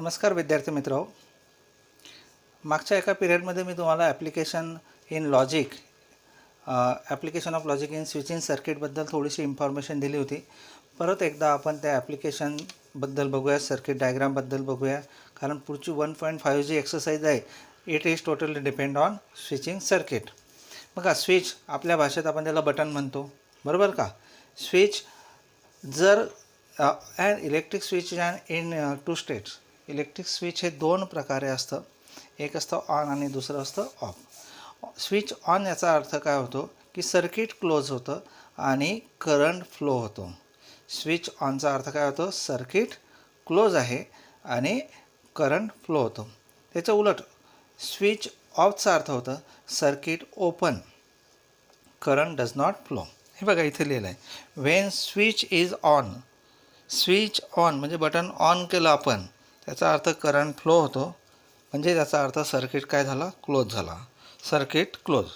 नमस्कार विद्यार्थी मित्रो. मागच्या एका पिरियडमध्ये मी तुम्हाला application in logic application of logic in switching सर्किटबद्दल थोडीशी इन्फॉर्मेशन दिली होती. परत एकदा आपण त्या ॲप्लिकेशनबद्दल बघूया, सर्किट डायग्रामबद्दल बघूया, कारण पुढची 1.5 जी एक्सरसाइज आहे it is totally depend on switching circuit. बघा, स्विच आपल्या भाषेत आपण त्याला बटन म्हणतो, बरोबर का. स्विच जर an electric switch and in 2 states. Electric switch हे दोन प्रकारे असतं, एक असतं ऑन आणि दुसरं असतं ऑफ. स्विच ऑन याचा अर्थ काय होतो की सर्किट क्लोज होतं आणि करंट फ्लो होतो. स्विच ऑनचा अर्थ काय होतो, सर्किट क्लोज आहे आणि करंट फ्लो होतो. त्याच्या उलट स्विच ऑफचा अर्थ होतं circuit open, current does not flow. हे बघा इथे लिहिलं आहे, when switch is on. Switch on म्हणजे बटन ऑन केलं आपण, त्याचा अर्थ करंट फ्लो होतो, म्हणजे त्याचा अर्थ सर्किट काय झाला, क्लोज झाला, circuit close.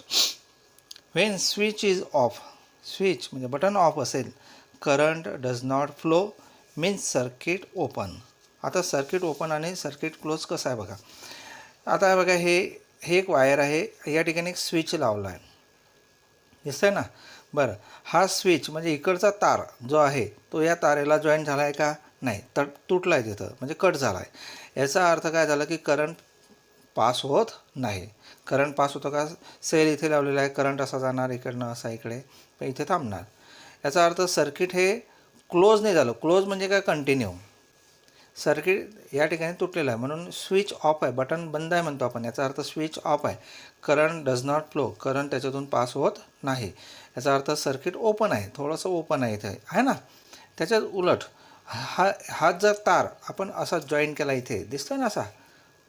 When switch is of. Switch म्हणजे बटन ऑफ असेल, current does not flow means circuit open. आता सर्किट ओपन आणि सर्किट क्लोज कसं आहे बघा. आता हे बघा, हे एक वायर आहे, या ठिकाणी एक स्विच लावला आहे, दिसतंय ना. बरं, हा स्विच म्हणजे इकडचा तार जो आहे तो या तारेला जॉईन झाला आहे का, नाही, तर तुटला आहे तिथं, म्हणजे कट झाला आहे. याचा अर्थ काय झाला की करंट पास होत नाही. करंट पास होतो का, सेल इथे लावलेला आहे, करंट असा जाणार इकडनं असा इकडे, पण इथे थांबणार. याचा अर्थ सर्किट हे क्लोज नाही झालं. क्लोज म्हणजे काय, कंटिन्यू. सर्किट या ठिकाणी तुटलेलं आहे, म्हणून स्विच ऑफ आहे, बटन बंद आहे म्हणतो आपण. याचा अर्थ स्विच ऑफ आहे, current does not flow, current त्याच्यातून पास होत नाही. याचा अर्थ सर्किट ओपन आहे, थोडंसं ओपन आहे इथे, आहे ना. त्याच्यात उलट हा जर तार आपण असा जॉईन केला, इथे दिसतं ना असा,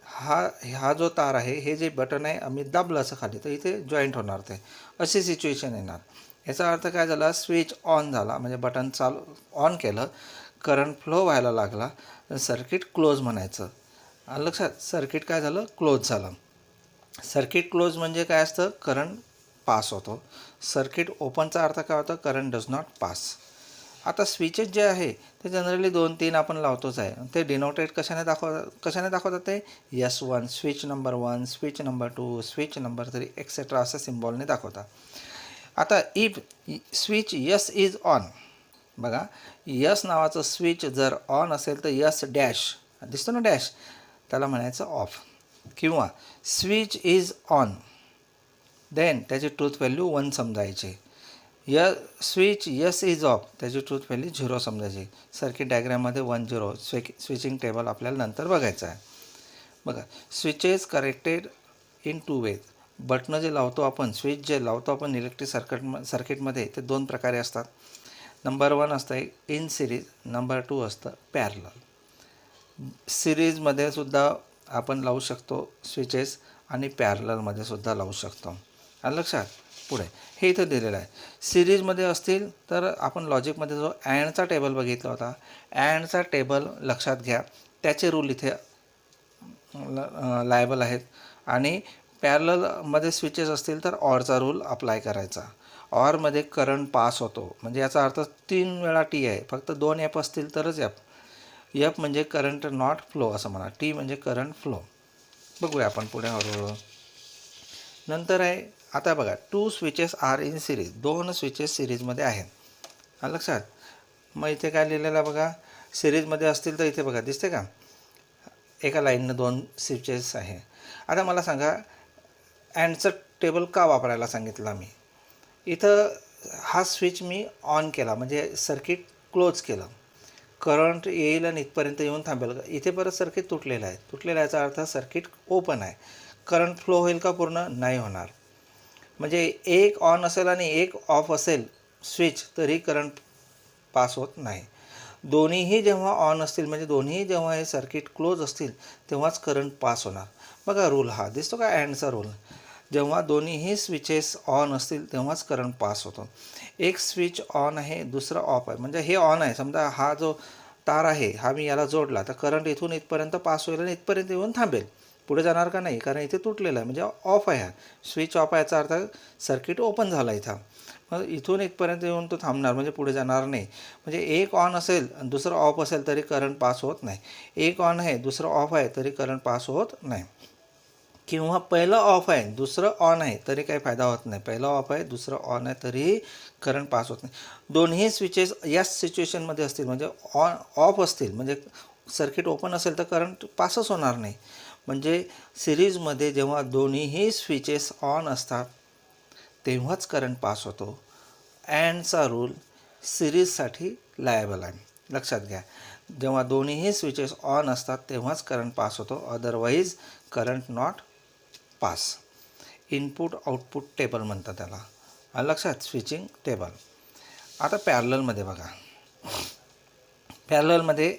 हा जो तार आहे, हे जे बटन आहे आम्ही दाबलं असं खाली, तर इथे जॉईंट होणार, ते अशी सिच्युएशन येणार. याचा अर्थ काय झाला, स्विच ऑन झाला म्हणजे बटन चालू ऑन केलं, करंट फ्लो व्हायला लागला, सर्किट क्लोज म्हणायचं. लक्षात, सर्किट काय झालं, क्लोज झालं. सर्किट क्लोज म्हणजे काय असतं, करंट पास होतो. सर्किट ओपनचा अर्थ काय होतं, करंट डज नॉट पास. आता स्विचेस जे आहे ते जनरली 2-3 आपण लावतोच आहे. ते डिनोटेट कशाने दाखवतात ते S1, switch number 1, switch number 2, switch number 3 etcetera असं सिम्बॉलने दाखवतात. आता if switch yes is on, बघा, यस नावाचं स्विच जर ऑन असेल तर यस डॅश दिसतो ना, डॅश, त्याला म्हणायचं ऑफ. किंवा स्विच इज ऑन, देन त्याची ट्रूथ व्हॅल्यू 1 समजायची. स्विच यस इज ऑफ, त्याची ट्रूथ व्हॅल्यू 0 समजायची. सर्किट डायग्राममध्ये 1-0 स्विचिंग टेबल आपल्याला नंतर बघायचं आहे. बघा, स्विचेस करेक्टेड इन 2 वेज. बटणं जे लावतो आपण, स्विच जे लावतो आपण इलेक्ट्रिक सर्किटमध्ये, ते 2 प्रकारे असतात. नंबर 1 असतं इन सिरीज, नंबर 2 असतं पॅरलल. सिरीजमध्ये सुद्धा आपण लावू शकतो स्विचेस आणि पॅरललमध्ये सुद्धा लावू शकतो. आलं लक्षात. पुढे हे इथं दिलेलं आहे. सिरीजमध्ये असतील तर आपण लॉजिकमध्ये जो अँडचा टेबल बघितला होता, अँडचा टेबल लक्षात घ्या, त्याचे रूल इथे लायबल आहेत. आणि पॅरललमध्ये स्विचेस असतील तर ऑरचा रूल अप्लाय करायचा. ऑरमध्ये करंट पास होतो, म्हणजे याचा अर्थ 3 वेळा टी आहे, फक्त 2 एफ असतील तरच एफ म्हणजे करंट नॉट फ्लो असं म्हणा, टी म्हणजे करंट फ्लो. बघूया आपण पुढे हळूहळू. नंतर आहे, आता बघा, 2 switches are in series, 2 switches सिरीजमध्ये आहेत. लक्षात. मग इथे काय लिहिलेलं आहे बघा, सिरीजमध्ये असतील तर इथे बघा, दिसते का, एका लाईननं 2 स्विचेस आहे. आता मला सांगा, अँडचं टेबल का वापरायला सांगितलं आम्ही. इथं हा स्विच मी ऑन केला म्हणजे सर्किट क्लोज केलं, करंट येईल आणि इथपर्यंत येऊन थांबेल. इथे परत सर्किट तुटलेलं आहे, तुटलेला याचा अर्थ सर्किट ओपन आहे. करंट फ्लो होईल का, पूर्ण नाही होणार. म्हणजे एक ऑन असेल आणि एक ऑफ असेल स्विच तरी करंट पास होत नाही. दोन्हीही जेव्हा ऑन असतील, म्हणजे दोन्ही जेव्हा हे सर्किट क्लोज असतील तेव्हाच करंट पास होणार. बघा रूल हा दिसतो का, अँडचा रूल. जेव्हा दोन्हीही स्विचेस ऑन असतील तेव्हाच करंट पास होतो. एक स्विच ऑन आहे, दुसरं ऑफ आहे, म्हणजे हे ऑन आहे, समजा हा जो तार आहे हा मी याला जोडला, तर करंट इथून इथपर्यंत पास होईल आणि इथपर्यंत येऊन थांबेल. पुढे जाणार का नाही, कारण इथे तुटलेलं आहे म्हणजे ऑफ आहे, हा स्विच ऑफ आहे याचा अर्थ सर्किट ओपन झाला इथं. मग इथून इथपर्यंत येऊन तो थांबणार म्हणजे पुढे जाणार नाही. म्हणजे एक ऑन असेल आणि दुसरं ऑफ असेल तरी करंट पास होत नाही. एक ऑन आहे दुसरं ऑफ आहे तरी करंट पास होत नाही. किंवा पहिलं ऑफ आहे दुसरं ऑन आहे तरी काही फायदा होत नाही. पहिलं ऑफ आहे दुसरं ऑन आहे तरीही करंट पास होत नाही. दोन्ही स्विचेस याच सिच्युएशनमध्ये असतील म्हणजे ऑन ऑफ असतील म्हणजे सर्किट ओपन असेल तर करंट पासच होणार नाही. म्हणजे सिरीजमध्ये जेव्हा दोन्हीही स्विचेस ऑन असतात तेव्हाच करंट पास होतो. अँडचा रूल सिरीजसाठी लायबल आहे, लक्षात घ्या. जेव्हा दोन्हीही स्विचेस ऑन असतात तेव्हाच करंट पास होतो, otherwise current not pass. Input output table म्हणतात त्याला, लक्षात, स्विचिंग टेबल. आता पॅरललमध्ये बघा, पॅरललमध्ये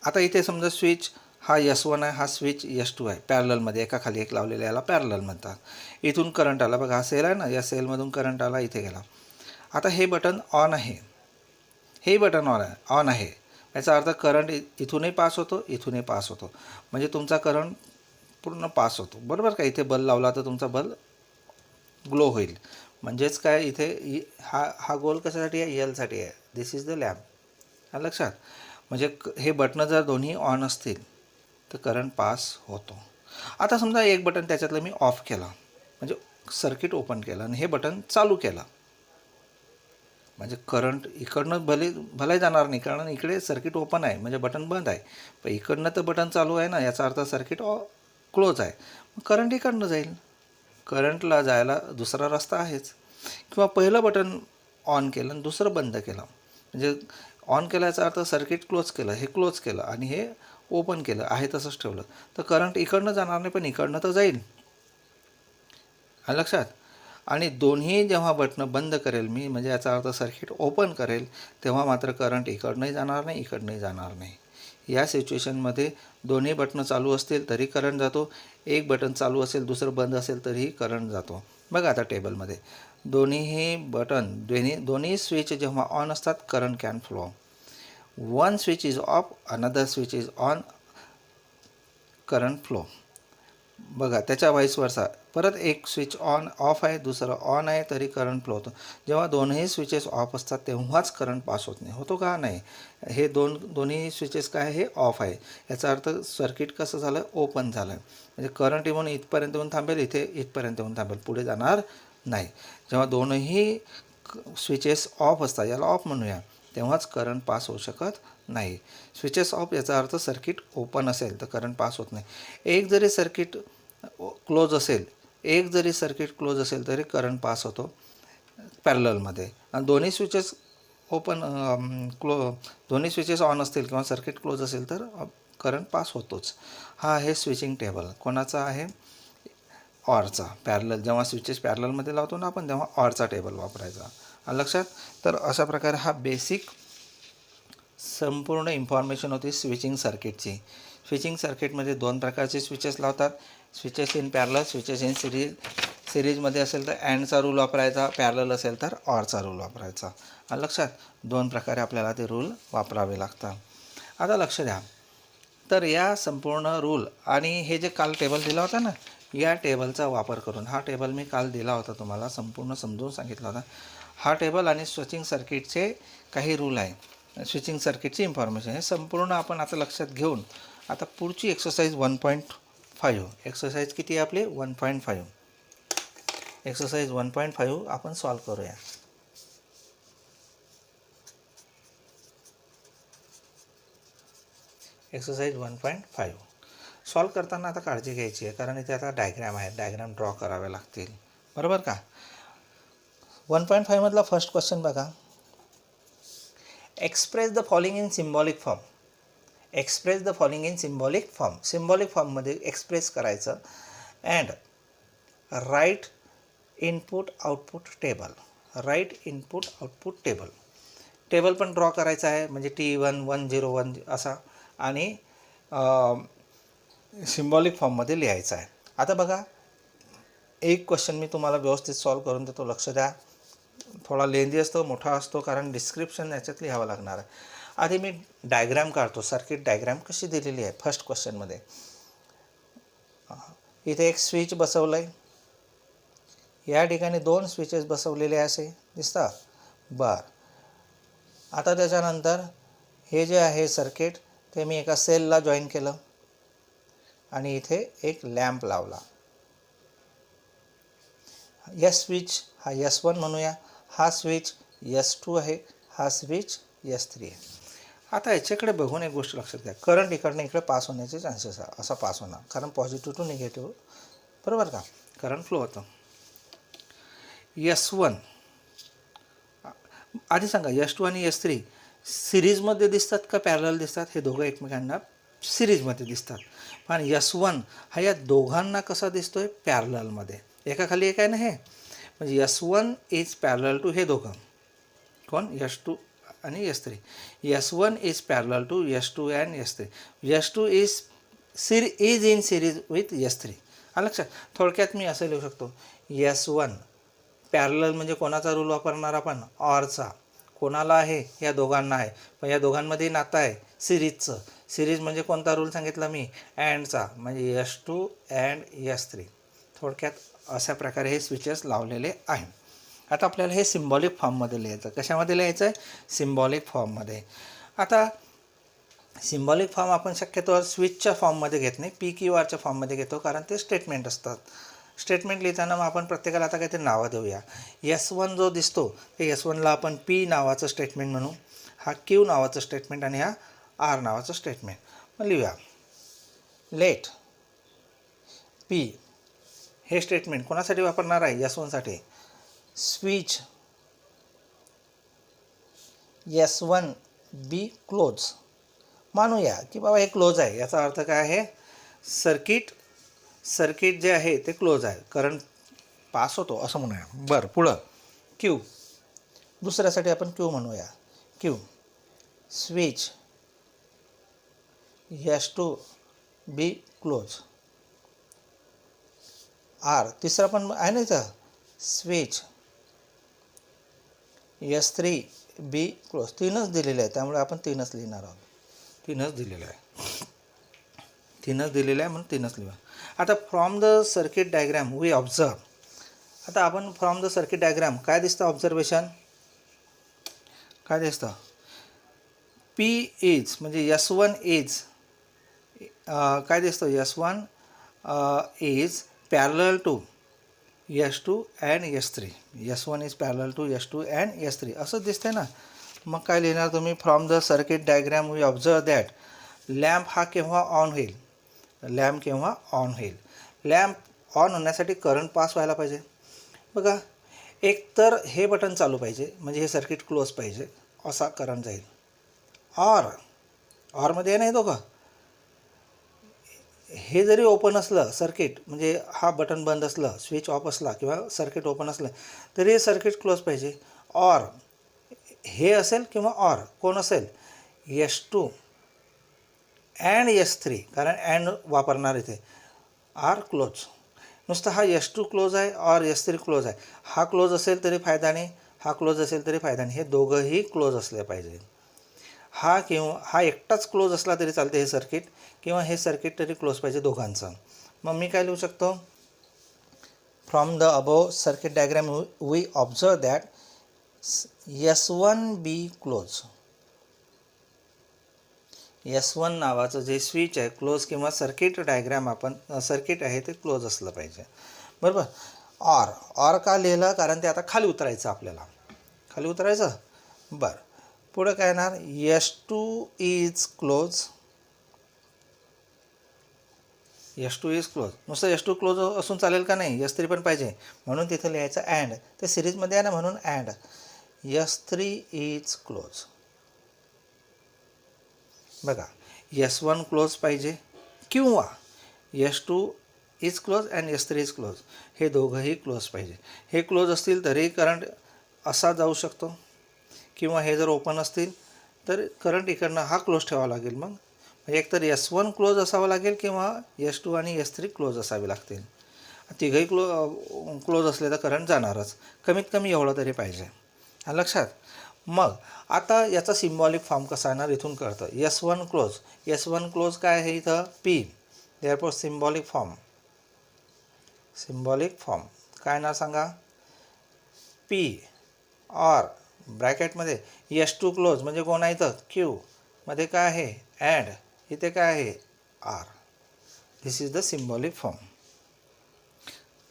आता इथे समजा स्विच हा S1 आहे, हा स्विच S2 आहे, पॅरललमध्ये एकाखाली एक लावलेला याला पॅरलल म्हणतात. इथून करंट आला बघा, हा सेल आहे ना, या सेलमधून करंट आला इथे गेला. आता हे बटन ऑन आहे, हे बटन ऑन आहे याचा अर्थ करंट इथूनही पास होतो इथूनही पास होतो म्हणजे तुमचा करंट पूर्ण पास होतो, बरोबर का. इथे बल्ब लावला तर तुमचा बल्ब ग्लो होईल. म्हणजेच काय, इथे हा गोल कशासाठी आहे, एलसाठी आहे. दिस इज द लॅम्प, लक्षात. म्हणजे हे बटनं जर दोन्ही ऑन असतील तर करंट पास होतो. आता समजा एक बटन त्याच्यातलं मी ऑफ केला म्हणजे सर्किट ओपन केलं आणि हे बटन चालू केलं म्हणजे करंट इकडनं भले जाणार नाही, कारण इकडे सर्किट ओपन आहे म्हणजे बटन बंद आहे. पण इकडनं तर बटन चालू आहे ना, याचा अर्थ सर्किट क्लोज आहे. मग करंट इकडनं जाईल, करंटला जायला दुसरा रस्ता आहेच. किंवा पहिलं बटन ऑन केलं आणि दुसरं बंद केलं म्हणजे ऑन केलं याचा अर्थ सर्किट क्लोज केलं, हे क्लोज केलं आणि हे ओपन केलं आहे तसंच ठेवलं तर करंट इकडनं जाणार नाही पण इकडनं तर जाईल, लक्षात. आणि दोन्ही जेव्हा बटणं बंद करेल मी म्हणजे याचा अर्थ सर्किट ओपन करेल तेव्हा मात्र करंट इकडनंही जाणार नाही इकडनंही जाणार नाही. या सिच्युएशनमध्ये दोन्ही बटणं चालू असतील तरी करंट जातो, एक बटन चालू असेल दुसरं बंद असेल तरीही करंट जातो. बघा आता टेबलमध्ये दोन्ही बटन दोन्ही स्विच जेव्हा ऑन असतात current can flow. One switch is of another switch is on, current flow. बघा त्याच्या व्हाईस वर्सा, परत एक स्विच ऑफ आहे दुसरं ऑन आहे तरी करंट फ्लो होतो. जेव्हा दोन्ही स्विचेस ऑफ असतात तेव्हाच करंट पास होत नाही, होतो का नाही. हे दोन्ही स्विचेस काय हे ऑफ आहे याचा अर्थ सर्किट कसं झालं, ओपन झालं म्हणजे करंट येऊन इथपर्यंत येऊन थांबेल, इथे इथपर्यंत येऊन थांबेल, पुढे जाणार नाही. जेव्हा दोन्ही स्विचेस ऑफ असतात, याला ऑफ म्हणूया, तेव्हाच करंट पास होऊ शकत नाही. स्विचेस ऑफ याचा अर्थ सर्किट ओपन असेल तर करंट पास होत नाही. एक जरी सर्किट क्लोज असेल तरी करंट पास होतो पॅरललमध्ये. आणि दोन्ही स्विचेस दोन्ही स्विचेस ऑन असतील किंवा सर्किट क्लोज असेल तर करंट पास होतोच. हा आहे स्विचिंग टेबल. कोणाचा आहे, ऑरचा. पॅरलल जेव्हा स्विचेस पॅरललमध्ये लावतो ना आपण तेव्हा ऑरचा टेबल वापरायचा, लक्षात. तर अशा प्रकारे हा बेसिक संपूर्ण इन्फॉर्मेशन होती स्विचिंग सर्किटची. स्विचिंग सर्किटमध्ये दोन प्रकारचे स्विचेस लावतात, switches in parallel, switches in सिरीजमध्ये असेल तर अँडचा रूल वापरायचा, पॅरलल असेल तर ऑरचा रूल वापरायचा, लक्षात. दोन प्रकारे आपल्याला ते रूल वापरावे लागतात. आता लक्ष द्या, तर या संपूर्ण रूल आणि हे जे काल टेबल दिला होता ना, या टेबलचा वापर करून, हा टेबल मी काल दिला होता तुम्हाला, संपूर्ण समजून सांगितला होता. हा टेबल आणि स्विचिंग सर्किटचे काही रूल आहे, स्विचिंग सर्किटची इन्फॉर्मेशन, हे संपूर्ण आपण आता लक्षात घेऊन आता पुढची एक्सरसाइज 1.5. एक्सरसाइज किती आहे आपली, 1.5. एक्सरसाइज 1.5 आपण सॉल्व करूया. एक्सरसाइज 1.5 सॉल्व करताना आता काळजी घ्यायची आहे, कारण इथे आता डायग्रॅम आहे, डायग्रॅम ड्रॉ करावे लागतील, बरोबर का. 1.5 मधला फर्स्ट क्वेश्चन बघा. Express the following in symbolic form. Express the following in symbolic form. Symbolic फॉर्ममध्ये एक्सप्रेस करायचं. And write input output table. Write input output table. Table पण ड्रॉ करायचा आहे म्हणजे T1 101 असा, आणि सिम्बॉलिक फॉर्ममध्ये लिहायचा आहे. आता बघा, एक क्वेश्चन मी तुम्हाला व्यवस्थित सॉल्व करून देतो, लक्ष द्या. थोडा लेंदी असतो, मोठा असतो, कारण डिस्क्रिप्शन याच्यात लिहावं लागणार आहे. आधी मी डायग्रॅम काढतो, सर्किट डायग्रॅम कशी दिलेली आहे फर्स्ट क्वेश्चनमध्ये. इथे एक स्विच बसवलं आहे, या ठिकाणी 2 स्विचेस बसवलेले असे दिसतात. बरं, आता त्याच्यानंतर हे जे आहे सर्किट ते मी एका सेलला जॉईन केलं आणि इथे एक लॅम्प लावला. स्विच हा S1 म्हणूया, हा स्विच S2 आहे, हा स्विच S3 आहे. आता याच्याकडे बघून एक गोष्ट लक्षात घ्या, करंट इकडनं इकडे पास होण्याचे चान्सेस आहे, असा पास होणार, कारण पॉझिटिव्ह टू निगेटिव्ह, बरोबर का, करंट फ्लो होतं. S1 आधी सांगा, S2 आणि S3 सिरीजमध्ये दिसतात का पॅरलल दिसतात? हे दोघं एकमेकांना सिरीजमध्ये दिसतात. पण S1 हा या दोघांना कसा दिसतोय? पॅरललमध्ये, एकाखाली एक आहे ना हे, म्हणजे S1 इज पॅरलल टू हे दोघं, कोण? S2 आणि S3. S1 is parallel to S2 and S3. S2 is in series with S3. आलं लक्षात? थोडक्यात मी असं लिहू शकतो, S1 पॅरलल म्हणजे कोणाचा रूल वापरणार आपण? ऑरचा. कोणाला आहे? या दोघांना आहे, पण या दोघांमध्ये नातं आहे सिरीजचं. सिरीज म्हणजे कोणता रूल सांगितला मी? अँडचा, म्हणजे S2 अँड S3. थोडक्यात अशा प्रकारे हे स्विचेस लावलेले आहे. आता आपल्याला हे सिम्बॉलिक फॉर्ममध्ये लिहायचं. कशामध्ये लिहायचं आहे? सिम्बॉलिक फॉर्ममध्ये. आता सिम्बॉलिक फॉर्म आपण शक्यतोवर स्विचच्या फॉर्ममध्ये घेत नाही, PQRच्या फॉर्ममध्ये घेतो, कारण ते स्टेटमेंट असतात. स्टेटमेंट लिहिताना मग आपण प्रत्येकाला आता काहीतरी नावं देऊया. S1 जो दिसतो ते S1ला आपण P नावाचं स्टेटमेंट म्हणू, हा Q नावाचं स्टेटमेंट आणि हा R नावाचं स्टेटमेंट. मग लिहूया, लेट P हे स्टेटमेंट कोणासाठी वापरणार आहे? S1साठी. Switch S1 be close. मानूया की बाबा हे क्लोज आहे, याचा अर्थ काय आहे? सर्किट जे आहे ते क्लोज आहे, करंट पास होतो असं म्हणूया. बरं, पुढं Q, दुसऱ्यासाठी आपण Q म्हणूया. Q switch S2 be close. R तिसरा पण आहे ना इथं, स्विच S3 बी क्लोज. 3च दिलेले आहे, त्यामुळे आपण 3च लिहिणार आहोत. 3च दिलेलं आहे म्हणून 3च लिहा. आता from the circuit diagram we observe. आता आपण फ्रॉम द सर्किट डायग्राम काय दिसतं? ऑब्झर्वेशन काय दिसतं? P इज म्हणजे S1 इज काय दिसतं? S1 is parallel to S2 and S3. S1 is parallel to S2 and S3 असं दिसतंय ना. मग काय लिहिणार तुम्ही? From the circuit diagram we observe that lamp हा केव्हा ऑन होईल? लॅम्प केव्हा ऑन होईल? लॅम्प ऑन होण्यासाठी करंट पास व्हायला पाहिजे. बघा, एक तर हे बटन चालू पाहिजे, म्हणजे हे सर्किट क्लोज पाहिजे, असा करंट जाईल. ऑरमध्ये आहे नाही दोघं, हे जरी ओपन असलं सर्किट, म्हणजे हा बटन बंद असलं, स्विच ऑफ असला किंवा सर्किट ओपन असलं, तरी हे सर्किट क्लोज पाहिजे. ऑर हे असेल किंवा ऑर कोण असेल? S2 अँड S3, कारण अँड वापरणार इथे. Are close. नुसतं हा S2 क्लोज आहे और S3 क्लोज आहे, हा क्लोज असेल तरी फायदा नाही, हा क्लोज असेल तरी फायदा नाही, हे दोघंही क्लोज असले पाहिजे. हा एकटाच क्लोज असला तरी चालते हे सर्किट, किंवा हे सर्किट तरी क्लोज पाहिजे दोघांचं. मग मी काय लिहू शकतो? From the above circuit diagram we observe that S1 be close. S1 नावाचं जे स्विच आहे क्लोज, किंवा सर्किट डायग्राम आपण सर्किट आहे ते क्लोज असलं पाहिजे, बरोबर. ऑर का लिहिलं? कारण ते आता खाली उतरायचं, आपल्याला खाली उतरायचं. बरं, पुढं काय येणार? S2 is close. S2 is close. नुसतं S2 क्लोज असून चालेल का? नाही, S3 पण पाहिजे, म्हणून तिथं लिहायचं अँड. ते सिरीजमध्ये आहे ना, म्हणून अँड. S3 is close. बघा, S1 क्लोज पाहिजे किंवा S2 is close and S3 is close, हे दोघंही क्लोज पाहिजे. हे क्लोज असतील तरी करंट असा जाऊ शकतो, किंवा हे जर ओपन असतील तर करंट इकडनं हा क्लोज ठेवावा लागेल. मग एकतर S1 क्लोज असावं लागेल किंवा S2 आणि S3 क्लोज असावे लागतील. तिघही क्लोज असले तर करंट जाणारच, कमीत कमी एवढं तरी पाहिजे. लक्षात. मग आता याचा सिम्बॉलिक फॉर्म कसा येणार इथून कळतं. S1 क्लोज काय आहे इथं? P. Therefore symbolic form symbolic form काय नाव सांगा? पी ऑर ब्रॅकेटमध्ये एस टू क्लोज म्हणजे कोण आहे इथं? क्यू मध्ये काय आहे? अँड इथे काय आहे? Are. This is the symbolic form.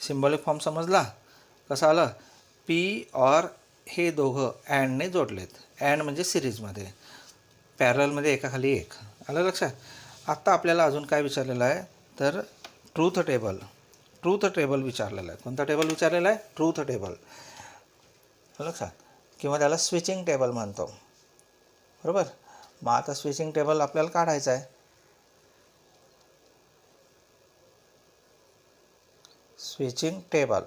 Symbolic form समजला कसं आलं? पी ऑर हे दोघं अँडने जोडलेत. अँड म्हणजे सिरीजमध्ये, पॅरलमध्ये एकाखाली एक. आलं लक्षात? आत्ता आपल्याला अजून काय विचारलेलं आहे तर ट्रूथ टेबल विचारलेलं आहे. कोणता टेबल विचारलेला आहे? Truth table. लक्षात? किंवा त्याला स्विचिंग टेबल म्हणतो. बरोबर. मग आता स्विचिंग टेबल आपल्याला काढायचं आहे. Switching table.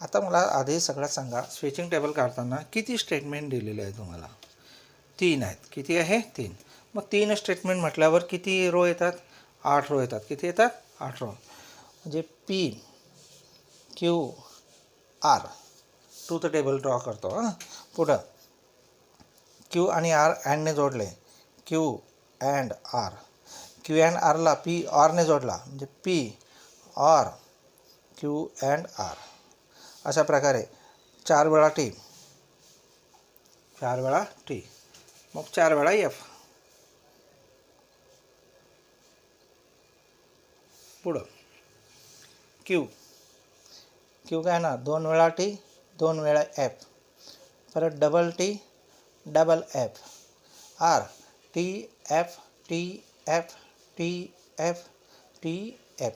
आता मला आधी सगळ्यात सांगा, स्विचिंग टेबल काढताना किती स्टेटमेंट दिलेले आहे तुम्हाला? 3 आहेत. किती आहे? 3. मग 3 स्टेटमेंट म्हटल्यावर किती रो येतात? 8 रो येतात. किती येतात? 8 रो. म्हणजे P Q R. Truth table draw करतो. पुढं क्यू आणि आर अँडने जोडले. Q and R. Q and आरला पी ऑरने जोडला म्हणजे P or Q and R. अशा प्रकारे 4 वेळा टी. 4 वेळा टी. मग 4 वेळा एफ. पुढं क्यू काय ना 2 वेळा टी 2 वेळा एफ. परत double T double F. R T F T F T F T F.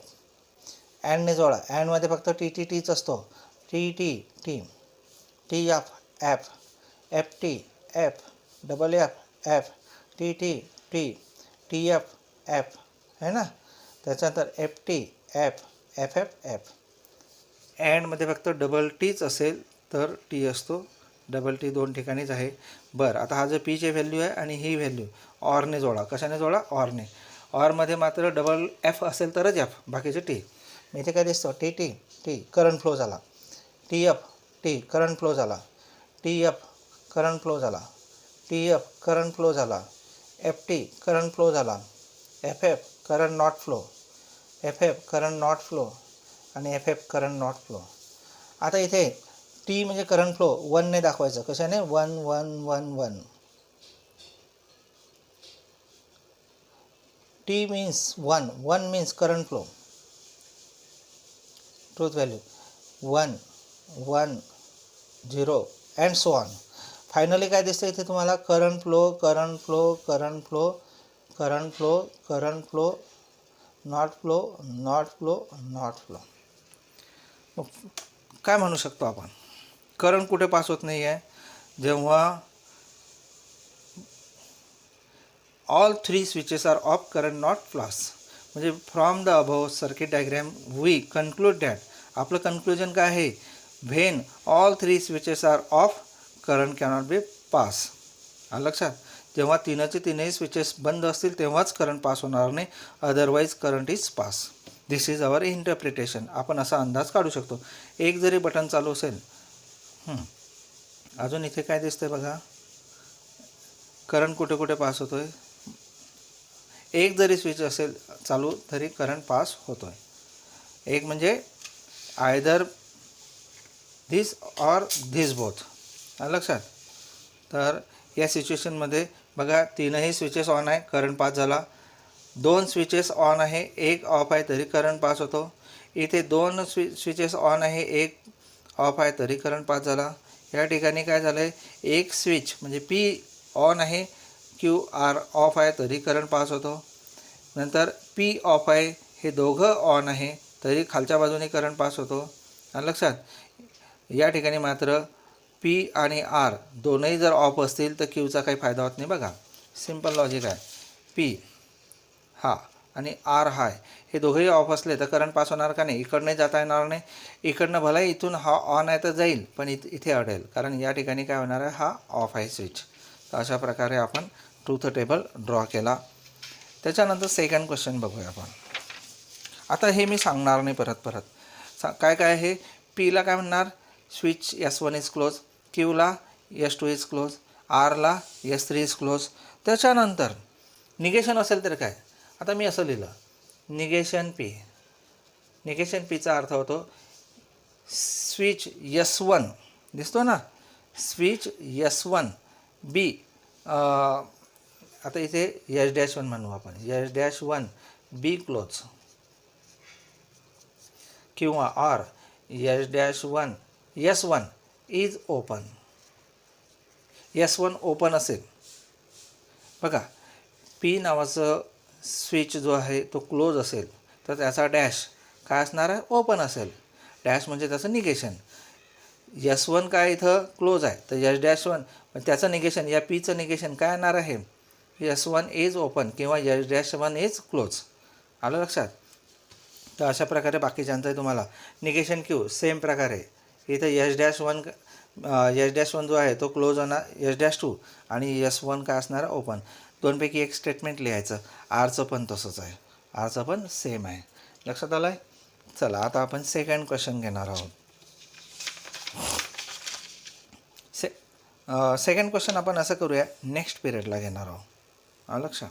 अँडने जोडा. अँडमध्ये फक्त टीच असतो. T T F F F T F double F F T T F F है ना. त्याच्यानंतर F T F F F F. अँडमध्ये फक्त डबल टीच असेल तर टी असतो. डबल टी 2 ठिकाणीच आहे. बरं, आता हा जो पीचे व्हॅल्यू आहे आणि ही व्हॅल्यू ऑरने जोडा. कशाने जोडा? ऑरने. ऑरमध्ये मात्र डबल एफ असेल तरच एफ, बाकीचे टी. इथे काय दिसतं? टी करंट फ्लो झाला. T F T current flow झाला. टी एफ करंट फ्लो झाला. टी एफ करंट फ्लो झाला. एफ टी करंट फ्लो झाला. F F current not flow. F F current not flow आणि F F current not flow. आता इथे T म्हणजे current flow 1ने दाखवायचं. कशाने? 1 1 1 1. T means 1. 1 means current flow. Truth value 1 1 0 and so on. Finally काय दिसतं इथे तुम्हाला? Current flow current flow current flow current flow current flow not flow not flow not flow. काय म्हणू शकतो आपण? करंट कुठे पास होत नाही आहे? जेव्हा all 3 switches are off current not flows. म्हणजे from the above circuit diagram we conclude that. आपलं कन्क्लुजन काय आहे? When all 3 switches are off current cannot be pass. आलं लक्षात? जेव्हा तीनही स्विचेस बंद असतील तेव्हाच करंट पास होणार नाही, otherwise current is pass. This is our interpretation. आपण असा अंदाज काढू शकतो. एक जरी बटन चालू असेल. अजून इथे काय दिसतंय बघा? करंट कुठे कुठे पास होतोय? एक जरी स्विच असेल चालू तरी करंट पास होतोय. एक म्हणजे either this or this both. लक्षात? तर या सिच्युएशनमध्ये बघा, तीनही स्विचेस ऑन आहे, करंट पास झाला. 2 स्विचेस ऑन आहे, एक ऑफ आहे, तरी करंट पास होतो. इथे 2 स्विचेस ऑन आहे, एक ऑफ आहे, तरी करंट पास झाला. या ठिकाणी काय झालं आहे? एक स्विच म्हणजे पी ऑन आहे, क्यू आर ऑफ आहे, तरी करंट पास होतो. नंतर पी ऑफ आहे, हे दोघं ऑन आहे, तरी खालच्या बाजूने करंट पास होतो. लक्षात? या ठिकाणी मात्र पी आणि आर दोनही जर ऑफ असतील तर क्यूचा काही फायदा होत नाही. बघा, सिम्पल लॉजिक आहे. पी हा आणि आर हाय हे दोघंही ऑफ असले तर करंट पास होणार का नाही? इकडनंही जाता येणार नाही. इकडनं भलाही इथून हा ऑन आहे तर जाईल, पण इथे अडेल, कारण या ठिकाणी काय होणार आहे? हा ऑफ आहे स्विच. तर अशा प्रकारे आपण ट्रूथ टेबल ड्रॉ केला. त्याच्यानंतर सेकंड क्वेश्चन बघूया आपण. आता हे मी सांगणार नाही परत काय काय आहे. पीला काय म्हणणार? Switch S1 is close. क्यूला S2 इज क्लोज. आरला S3 इज क्लोज. त्याच्यानंतर निगेशन असेल तर काय? आता मी असं लिहिलं, निगेशन पी. निगेशन पीचा अर्थ होतो स्विच S1 दिसतो ना, स्विच S1 बी, आता इथे S-1 म्हणू आपण, S-1 बी क्लोज, किंवा or S-1 S1 is open, S1 open असेल. बघा, पी नावाचं स्विच जो आहे तो क्लोज असेल तर त्याचा डॅश काय असणार आहे, ओपन असेल. डॅश म्हणजे त्याचं निगेशन. S1 काय इथं क्लोज आहे तर S-1, पण त्याचं निगेशन, या पीचं निगेशन काय येणार आहे, S1 इज ओपन किंवा S-1 इज क्लोज. आलं लक्षात. तर अशा प्रकारे बाकीच्यांचं तुम्हाला निगेशन क्यू सेम प्रकारे इथं S-1 जो आहे तो क्लोज होणार, S-2 आणि S1 काय असणार ओपन. दोनपैकी एक स्टेटमेंट लिहायचं. आरचं पण तसंच आहे, आरचं पण सेम आहे. लक्षात आलं आहे. चला आता आपण सेकंड क्वेश्चन घेणार आहोत. सेकंड क्वेश्चन आपण असं करूया, नेक्स्ट पिरियडला घेणार आहोत. लक्षात.